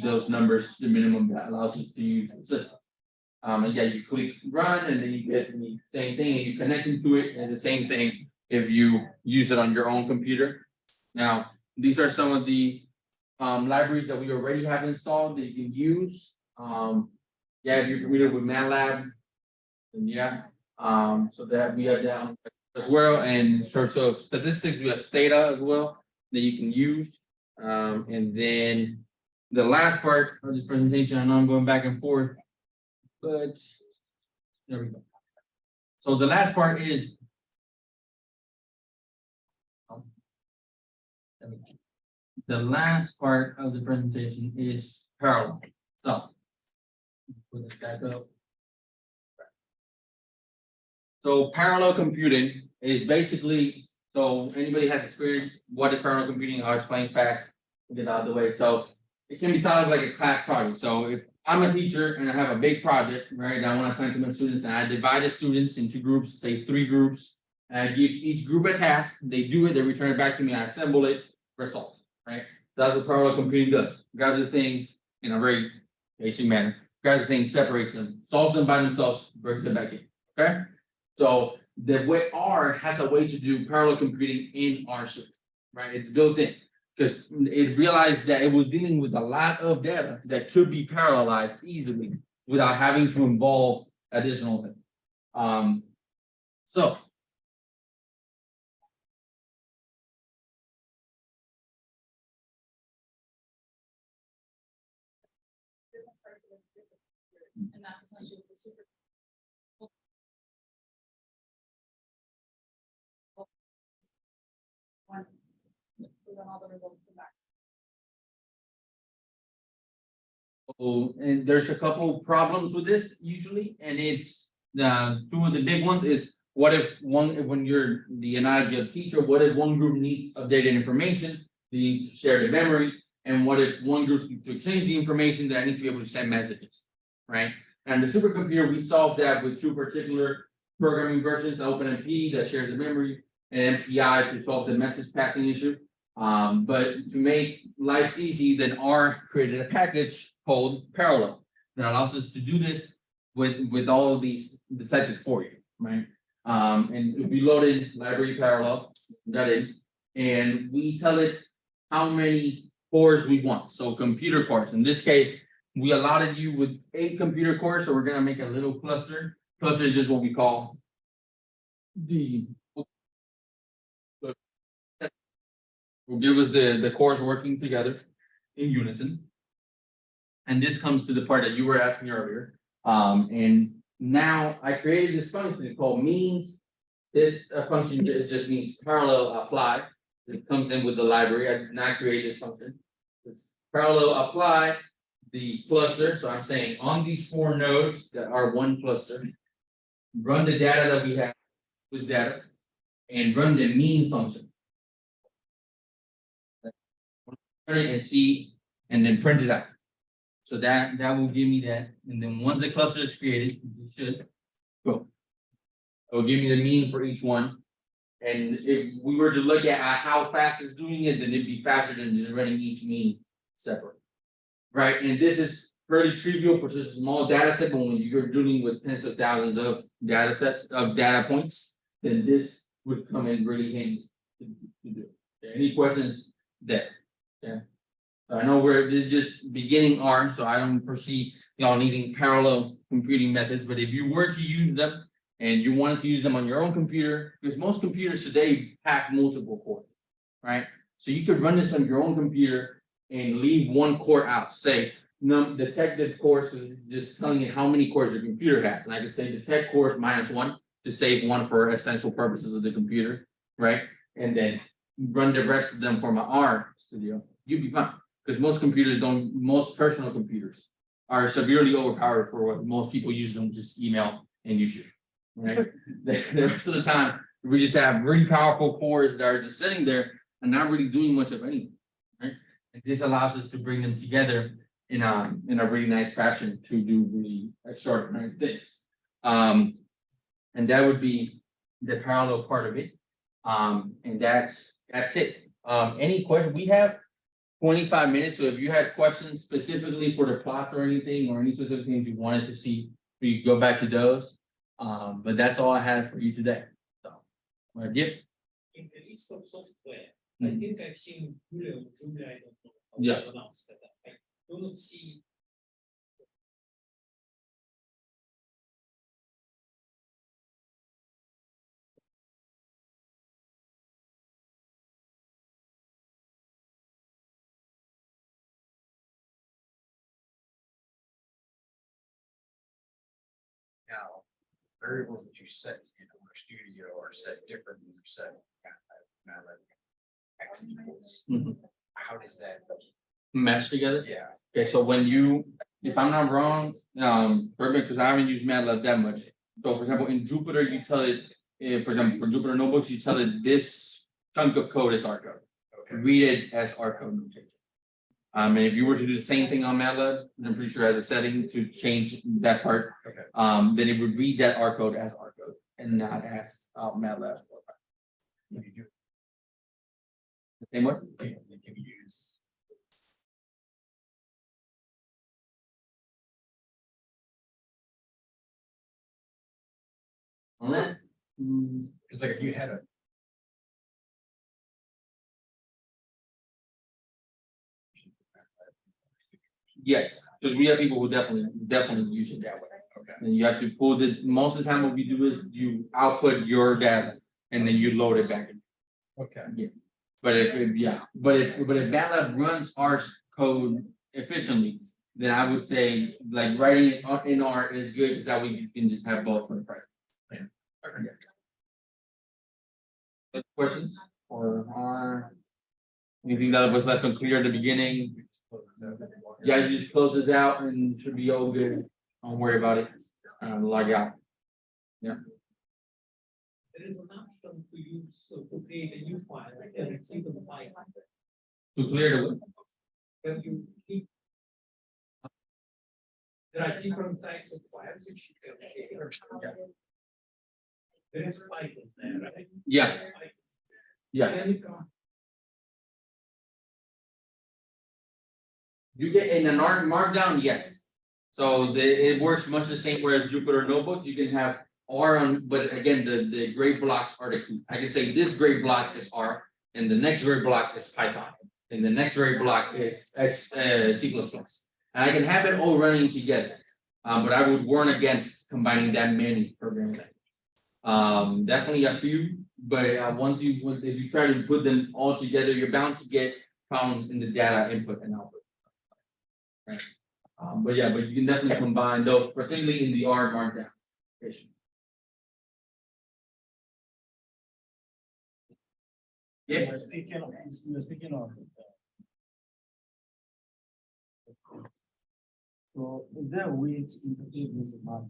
those numbers to the minimum that allows us to use the system. And yeah, you click run, and then you get the same thing, and you connect into it. It's the same thing if you use it on your own computer. Now, these are some of the libraries that we already have installed that you can use. Yeah, if you're familiar with MATLAB, and yeah, so that we have down as well. And in terms of statistics, we have Stata as well that you can use. And then the last part of this presentation, I know I'm going back and forth, but there we go. So the last part is. The last part of the presentation is parallel. So. Put this back up. So parallel computing is basically, so anybody has experience, what is parallel computing? I'll explain fast, get out of the way. So it can be thought of like a class project. So if I'm a teacher and I have a big project, right? I want to assign to my students, and I divide the students into groups, say 3 groups, and I give each group a task. They do it, they return it back to me, I assemble it, result. Right? That's what parallel computing does. Grabs the things in a very basic manner. Grabs the things, separates them, solves them by themselves, brings it back in. Okay. So the way R has a way to do parallel computing in R system, right? It's built in because it realized that it was dealing with a lot of data that could be parallelized easily without having to involve additional things. So. Different parts of it, different computers, and that's essentially the super. One, so then all the results come back. And there's a couple problems with this usually, and it's two of the big ones is what if when you're the analogy of teacher, what if one group needs updated information, they need to share the memory, and what if one group needs to exchange the information that needs to be able to send messages, right? And the supercomputer, we solved that with two particular programming versions, OpenMP that shares the memory, and MPI to solve the message passing issue. But to make life easy, then R created a package called Parallel that allows us to do this with all of these detected for you, right? And we loaded library Parallel, got it, and we tell it how many cores we want. So computer cores. In this case, we allotted you with 8 computer cores, so we're gonna make a little cluster. Cluster is just what we call the will give us the cores working together in unison. And this comes to the part that you were asking earlier. And now I created this function called means. This function just means parallel apply. It comes in with the library. I did not create this function. It's parallel apply the cluster. So I'm saying on these 4 nodes that are one cluster, run the data that we have, this data, and run the mean function. And see, and then print it out. So that will give me that. And then once the cluster is created, it should go. It will give me the mean for each one. And if we were to look at how fast it's doing it, then it'd be faster than just running each mean separate. Right, and this is fairly trivial for such a small data set, but when you're dealing with tens of thousands of data sets of data points, then this would come in really handy to do. Any questions there? Yeah. I know this is just beginning R, so I don't foresee y'all needing parallel computing methods, but if you were to use them and you wanted to use them on your own computer, because most computers today have multiple cores, right? So you could run this on your own computer and leave one core out. Say, detected cores is just telling you how many cores your computer has. And I could say detect cores -1 to save one for essential purposes of the computer, right? And then run the rest of them for my R studio. You'd be fine. Because most personal computers are severely overpowered for what most people use them, just email and YouTube. Right? The rest of the time, we just have really powerful cores that are just sitting there and not really doing much of anything. Right? And this allows us to bring them together in a really nice fashion to do really extraordinary things. And that would be the parallel part of it. And that's it. Any question? We have 25 minutes. So if you had questions specifically for the plots or anything, or any specific things you wanted to see, we go back to those. But that's all I had for you today. So, yep. In the list of software, I think I've seen Julia, I don't know how Yeah. to pronounce that. I do not see. Now, variables that you set in our studio are set different than you set executables. Mhm. How does that? Mesh together. Yeah. Okay, so if I'm not wrong, perfect, because I haven't used MATLAB that much. So for example, in Jupyter, you tell it, for example, for Jupyter notebooks, you tell it this chunk of code is R code. Okay. Read it as R code notation. And if you were to do the same thing on MATLAB, I'm pretty sure as a setting to change that part, Okay. then it would read that R code as R code and not as MATLAB. Can you do? The same way? Can you use? Unless. Because like if you had a. Yes, because we have people who definitely use it that way. Okay. And you have to pull most of the time what we do is you output your data and then you load it back in. Okay. But if MATLAB runs R code efficiently, then I would say like writing it in R is good because that way you can just have both for the price. Okay. Any questions or R? Anything that was less unclear at the beginning? Yeah, you just close it out and it should be all good. Don't worry about it. Log out. There is an option to use, to create a new file, like a single file. To clear the. When you keep. There are different types of files which you can create. There is file in there, right? Yeah. Yeah, Then you can you get in an art markdown, yes. So it works much the same way as Jupyter notebooks, you can have R on, but again, the gray blocks are the key. I can say this gray block is R, and the next gray block is Python, and the next gray block is C++. And I can have it all running together, but I would warn against combining that many programming languages. Definitely a few, but if you try to put them all together, you're bound to get problems in the data input and output. Right. But you can definitely combine those, particularly in the R markdown. Yes. We're speaking of. So is there a way to interpret this map?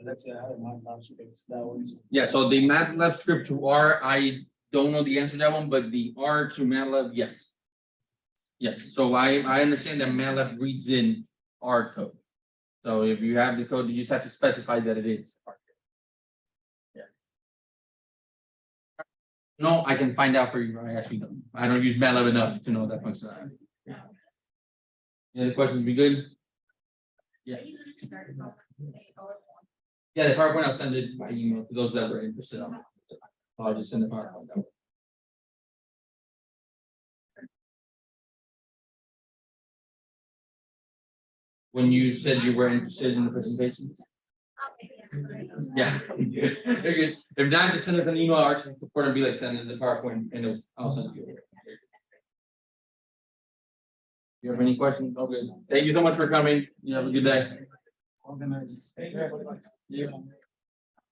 Let's say I have a MATLAB script that one. Yeah, so the MATLAB script to R, I don't know the answer to that one, but the R to MATLAB, yes. Yes, so I understand that MATLAB reads in R code. So if you have the code, you just have to specify that it is R code. Yeah. No, I can find out for you. I actually don't. I don't use MATLAB enough to know that functionality. Yeah. Any other questions? Be good? Yeah. Yeah, the PowerPoint, I'll send it by email to those that were interested on it. I'll just send the PowerPoint out. When you said you were interested in the presentation? Yeah. Very good. If not, just send us an email or support and be like, send us the PowerPoint and I'll send you. You have any questions? Oh, good. Thank you so much for coming. You have a good day. Organized. Yeah.